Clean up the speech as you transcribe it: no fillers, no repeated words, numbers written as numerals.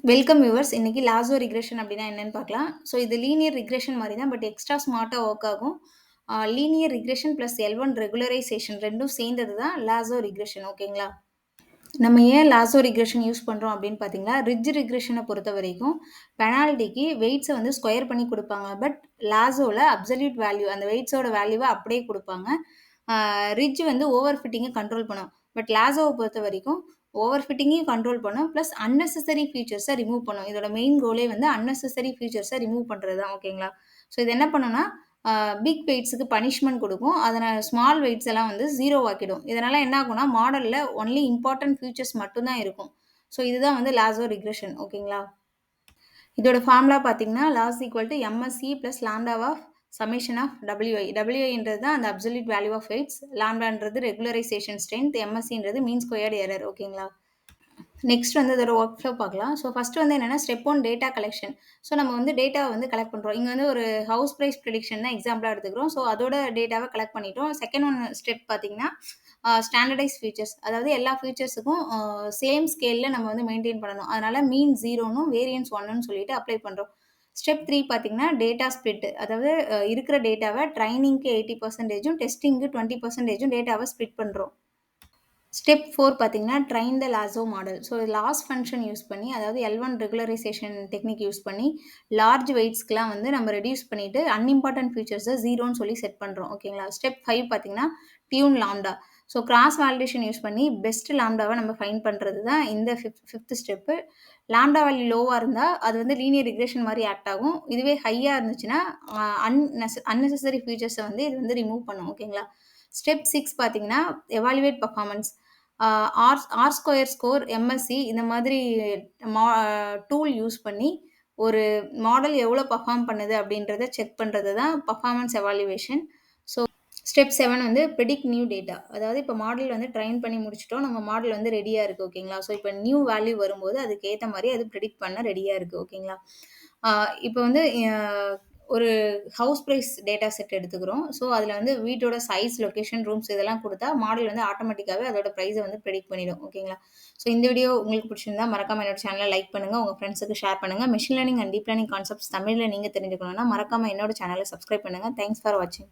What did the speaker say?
Welcome viewers. இன்னைக்கு lasso regression அப்படின்னா என்னன்னு பார்க்கலாம். ஸோ இது லீனியர் ரிக்ரெஷன் மாரி தான். பட் எக்ஸ்ட்ரா ஸ்மார்ட்டா ஒர்க் ஆகும். Linear regression plus L1 regularisation 2ம் சேர்ந்தது தான் லாசோ ரிக்ரெஷன். ஓகேங்களா? நம்ம ஏன் லாசோ ரிக்ரெஷன் யூஸ் பண்றோம் அப்படின்னு பார்த்தீங்கன்னா, ரிட்ஜ் ரிக்ரெஷன பொறுத்தவரைக்கும் பெனால்டிக்கு வெயிட்ஸ வந்து ஸ்கொயர் பண்ணி குடுப்பாங்க. பட் லாசோல அப்சல்யூட் வேல்யூ அந்த வெயிட்ஸோட வேல்யூவ அப்படியே குடுப்பாங்க. ரிட்ஜ் வந்து ஓவர் ஃபிட்டிங்க கண்ட்ரோல் பண்ணும். பட் லாசோவ பொறுத்தவரைக்கும் ஓவர் ஃபிட்டிங்கையும் கண்ட்ரோல் பண்ணும். பிளஸ் அன்னெசசரி ஃபீச்சர்ஸ ரிமூவ் பண்ணும். இதோட மெயின் கோலே வந்து அன்னெசசரி ஃபீச்சர்ஸ ரிமூவ் பண்றது தான். ஓகேங்களா? ஸோ இது என்ன பண்ணும்னா, பிக் வெயிட்ஸுக்கு பனிஷ்மென்ட் குடுக்கும். அதனால ஸ்மால் வெயிட்ஸ் எல்லாம் வந்து 0 ஆக்கிடும். இதனால என்ன ஆகும்னா, மாடல்ல ஒன்லி இம்பார்ட்டன்ட் ஃபீச்சர்ஸ் மட்டும் தான் இருக்கும். ஸோ இதுதான் வந்து லாசோ ரிக்ரெஷன். ஓகேங்களா? இதோட ஃபார்முலா பார்த்தீங்கன்னா, loss equal to MSE plus lambda of summation of WI. WIன்றது தான் அந்த அப்சல்யூட் வேல்யூ ஆஃப் வெயிட்ஸ். லாம்ப்டான்றது ரெகுலரைசேஷன் ஸ்ட்ரென்த். எம்எஸ்இன்றது மீன் ஸ்கொயர்ட் எரர். ஓகேங்களா? நெக்ஸ்ட் வந்து அதோட ஒர்க் ஃப்ளோ பார்க்கலாம். ஸோ ஃபர்ஸ்ட் வந்து என்னன்னா, ஸ்டெப் 1 டேட்டா கலெக்ஷன். ஸோ நம்ம வந்து டேட்டாவ வந்து கலெக்ட் பண்றோம். இங்க வந்து ஒரு ஹவுஸ் பிரைஸ் பிரெடிக்ஷன் தான் எக்ஸாம்பிளா எடுத்துக்கிறோம். ஸோ அதோட டேட்டாவ கலெக்ட் பண்ணிட்டோம். செகண்ட் ஒன் ஸ்டெப் பார்த்தீங்கன்னா, ஸ்டாண்டர்டைஸ் ஃபீச்சர்ஸ். அதாவது எல்லா ஃபீச்சர்ஸுக்கும் சேம் ஸ்கேல்ல நம்ம வந்து மெயின்டெயின் பண்ணணும். அதனால மீன் 0ன்னும் வேரியன்ஸ் 1ன்னு சொல்லிட்டு அப்ளை பண்றோம். ஸ்டெப் 3 பார்த்தீங்கன்னா, டேட்டா ஸ்ப்ளிட். அதாவது இருக்கிற டேட்டாவ ட்ரெய்னிங்க்கு 80%ம் டெஸ்டிங்க்கு 20%ம் டேட்டாவ ஸ்ப்ளிட் பண்றோம். ஸ்டெப் 4 பார்த்தீங்கன்னா, train the lasso model. So loss function use பண்ணி, அதாவது L1 ரெகுலரைசேஷன் டெக்னிக் யூஸ் பண்ணி, லார்ஜ் வெயிட்ஸ்க்குலாம் வந்து நம்ம ரெடியூஸ் பண்ணிட்டு, அன்இம்பார்ட்டன்ட் ஃபீச்சர்ஸ 0ன்னு சொல்லி செட் பண்றோம். ஓகேங்களா? ஸ்டெப் 5 பார்த்தீங்கன்னா, tune lambda. So cross validation use பண்ணி பெஸ்ட் லாம்ப்டாவ நம்ம ஃபைண்ட் பண்றது தான் இந்த 5த் ஸ்டெப்பு. லாம்ப்டா வேல்யூ லோவா இருந்தா, அது வந்து லீனியர் ரிக்ரெஷன் மாரி ஆக்ட் ஆகும். இதுவே ஹையா இருந்துச்சுன்னா, அ அன்னெசசரி ஃபீச்சர்ஸ வந்து இது வந்து ரிமூவ் பண்ணும். ஓகேங்களா? ஸ்டெப் 6 பார்த்தீங்கன்னா, evaluate performance. R square score, MSE இந்த மாதிரி மா டூல் யூஸ் பண்ணி, ஒரு மாடல் எவ்வளோ பெர்ஃபார்ம் பண்ணுது அப்படின்றத செக் பண்றது தான் பெர்ஃபார்மன்ஸ் எவாலுவேஷன். ஸோ ஸ்டெப் 7 வந்து பிரெடிக்ட் நியூ டேட்டா. அதாவது இப்போ மாடல் வந்து ட்ரெயின் பண்ணி முடிச்சுட்டோம். நம்ம மாடல் வந்து ரெடியா இருக்கு. ஓகேங்களா? ஸோ இப்போ நியூ வேல்யூ வரும்போது அதுக்கு ஏத்த மாரி அது பிரெடிக்ட் பண்ண ரெடியா இருக்கு. ஓகேங்களா? இப்போ வந்து ஒரு ஹவுஸ் பிரைஸ் டேட்டா செட் எடுத்துக்கிறோம். ஸோ அதில வந்து வீட்டோட சைஸ், லொகேஷன், ரூம்ஸ் இதெல்லாம் குடுத்தா, மாடல் வந்து ஆட்டோமேட்டிக்காவே அதோட பிரைஸ வந்து பிரெடிக்ட் பண்ணிடும். ஓகேங்களா? ஸோ இந்த வீடியோ உங்களுக்கு பிடிச்சிருந்தா மறக்காம என்னோட சேனல லைக் பண்ணுங்க. உங்க ஃப்ரெண்ட்ஸுக்கு ஷேர் பண்ணுங்க. Machine learning and deep learning concepts தமிழ்ல நீங்க தெரிஞ்சுக்கணும்னா, மறக்காம என்னோட சேனல சப்ஸ்கிரைப் பண்ணுங்க. தேங்க்ஸ் ஃபார் வாட்சிங்.